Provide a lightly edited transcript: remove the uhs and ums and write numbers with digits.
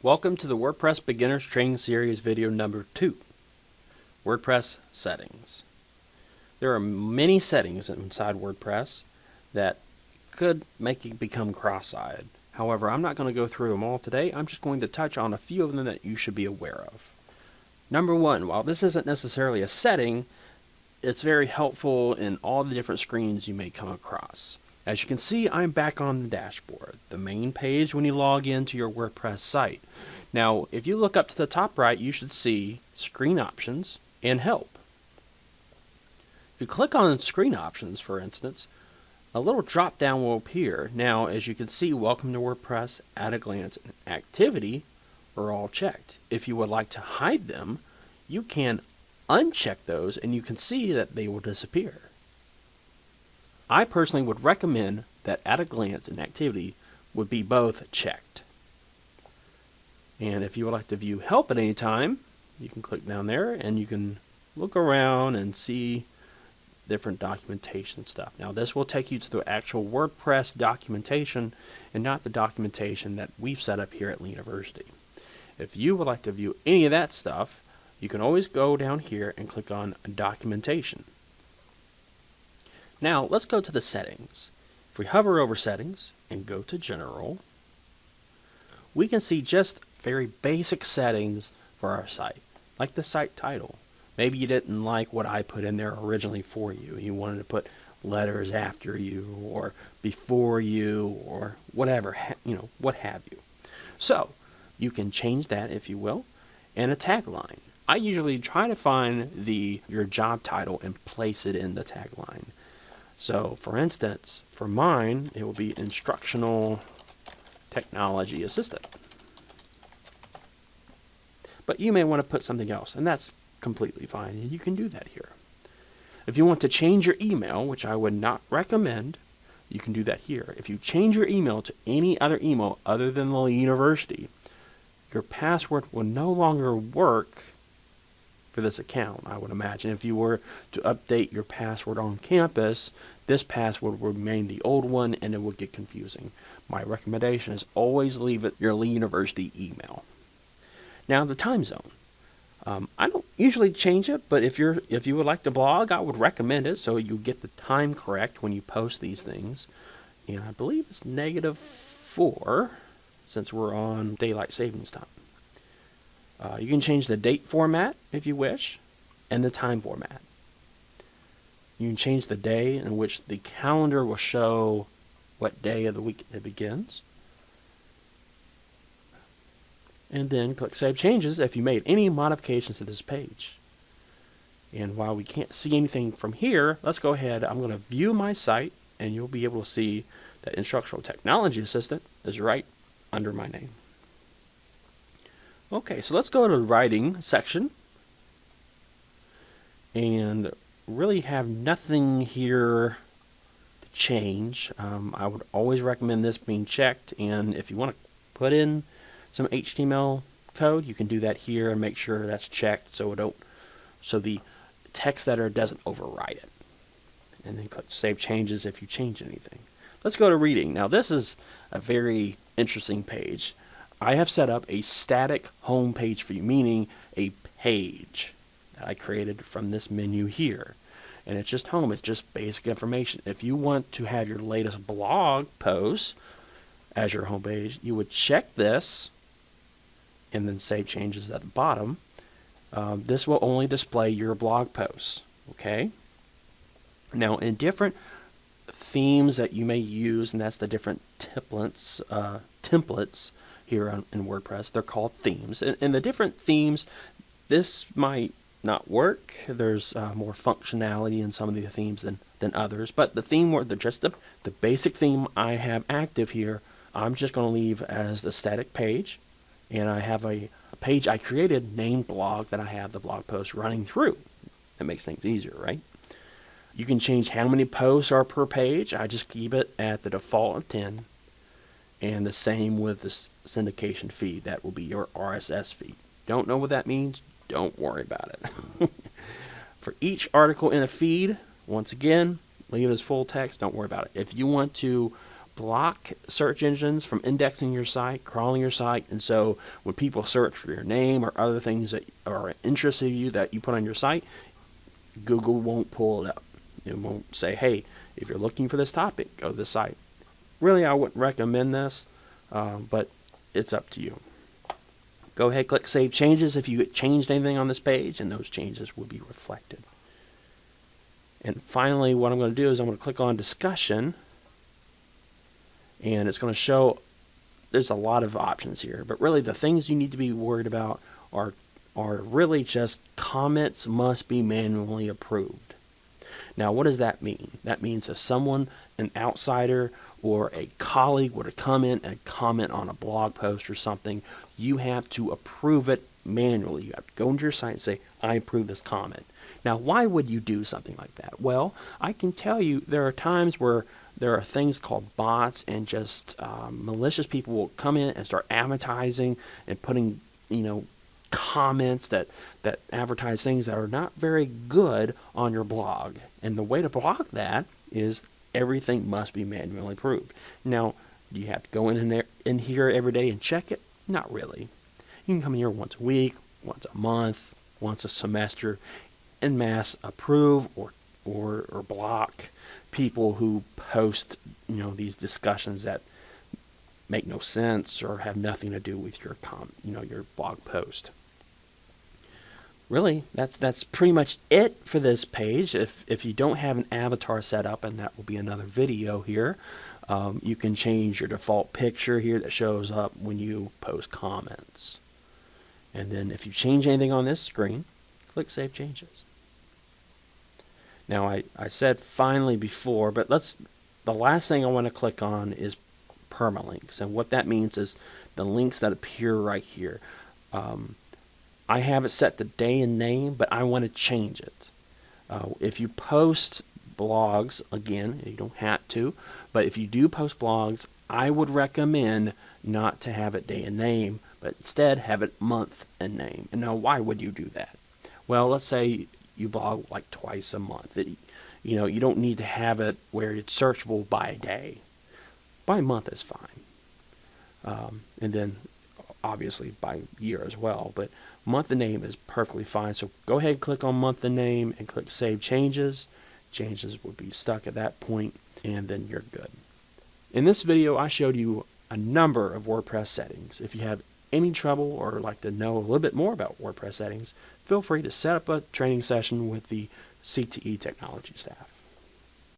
Welcome to the WordPress Beginners Training Series video number 2, WordPress Settings. There are many settings inside WordPress that could make you become cross-eyed. However, I'm not going to go through them all today. I'm just going to touch on a few of them that you should be aware of. Number 1, while this isn't necessarily a setting, it's very helpful in all the different screens you may come across. As you can see, I'm back on the dashboard, the main page when you log into your WordPress site. Now, if you look up to the top right, you should see Screen Options and Help. If you click on Screen Options, for instance, a little drop down will appear. Now, as you can see, Welcome to WordPress, At a Glance, and Activity are all checked. If you would like to hide them, you can uncheck those and you can see that they will disappear. I personally would recommend that At a Glance and Activity would be both checked. And if you would like to view Help at any time, you can click down there and you can look around and see different documentation stuff. Now this will take you to the actual WordPress documentation and not the documentation that we've set up here at the university. If you would like to view any of that stuff, you can always go down here and click on Documentation. Now let's go to the settings. If we hover over Settings and go to General, we can see just very basic settings for our site, like the site title. Maybe you didn't like what I put in there originally for you. You wanted to put letters after you or before you or whatever, what have you. So you can change that if you will. And a tagline. I usually try to find your job title and place it in the tagline. So for instance, for mine, it will be Instructional Technology Assistant. But you may want to put something else, and that's completely fine, and you can do that here. If you want to change your email, which I would not recommend, you can do that here. If you change your email to any other email other than the university, your password will no longer work for this account, I would imagine. If you were to update your password on campus, this password would remain the old one and it would get confusing. My recommendation is always leave it your Lee University email. Now the time zone. I don't usually change it, but if you would like to blog, I would recommend it so you get the time correct when you post these things. And I believe it's -4 since we're on daylight savings time. You can change the date format if you wish, and the time format. You can change the day in which the calendar will show what day of the week it begins. And then click Save Changes if you made any modifications to this page. And while we can't see anything from here, let's go ahead. I'm going to view my site, and you'll be able to see that Instructional Technology Assistant is right under my name. Okay, so let's go to the writing section, and really have nothing here to change. I would always recommend this being checked, and if you want to put in some HTML code, you can do that here and make sure that's checked so the text editor doesn't override it. And then click Save Changes if you change anything. Let's go to reading. Now this is a very interesting page. I have set up a static home page for you, meaning a page that I created from this menu here. And it's just home, it's just basic information. If you want to have your latest blog post as your home page, you would check this and then Save Changes at the bottom. This will only display your blog posts, okay? Now in different themes that you may use, and that's the different templates here in WordPress, they're called themes. And the different themes, this might not work. There's more functionality in some of the themes than others, but the theme, the basic theme I have active here, I'm just going to leave as the static page, and I have a page I created named blog that I have the blog post running through. That makes things easier, right? You can change how many posts are per page. I just keep it at the default of 10, and the same with this syndication feed. That will be your RSS feed. Don't know what that means? Don't worry about it. For each article in a feed, once again, leave it as full text. Don't worry about it. If you want to block search engines from indexing your site, crawling your site, and so when people search for your name or other things that are interested in you that you put on your site, Google won't pull it up. It won't say, hey, if you're looking for this topic, go to this site. Really, I wouldn't recommend this, but it's up to you. Go ahead, click Save Changes if you changed anything on this page, and those changes will be reflected. And finally, what I'm going to do is I'm going to click on Discussion, and it's going to show there's a lot of options here, but really the things you need to be worried about are really just comments must be manually approved. Now, what does that mean? That means if someone, an outsider or a colleague were to come in and comment on a blog post or something, you have to approve it manually. You have to go into your site and say, I approve this comment. Now, why would you do something like that? Well, I can tell you there are times where there are things called bots, and just malicious people will come in and start advertising and putting, comments that advertise things that are not very good on your blog. And the way to block that is everything must be manually approved. Now, do you have to go in here every day and check it? Not really. You can come in here once a week, once a month, once a semester, and mass approve or block people who post these discussions that make no sense or have nothing to do with your your blog post. Really, that's pretty much it for this page. If you don't have an avatar set up, and that will be another video here, you can change your default picture here that shows up when you post comments. And then if you change anything on this screen, click Save Changes. Now, I said finally before, but the last thing I want to click on is permalinks. And what that means is the links that appear right here. I have it set to day and name, but I want to change it. If you post blogs, again, you don't have to, but if you do post blogs, I would recommend not to have it day and name, but instead have it month and name. And now, why would you do that? Well, let's say you blog like twice a month. You don't need to have it where it's searchable by day. By month is fine. And then obviously by year as well, but month and name is perfectly fine. So go ahead and click on month and name and click Save Changes. Changes will be stuck at that point, and then you're good. In this video, I showed you a number of WordPress settings. If you have any trouble or like to know a little bit more about WordPress settings, feel free to set up a training session with the CTE technology staff.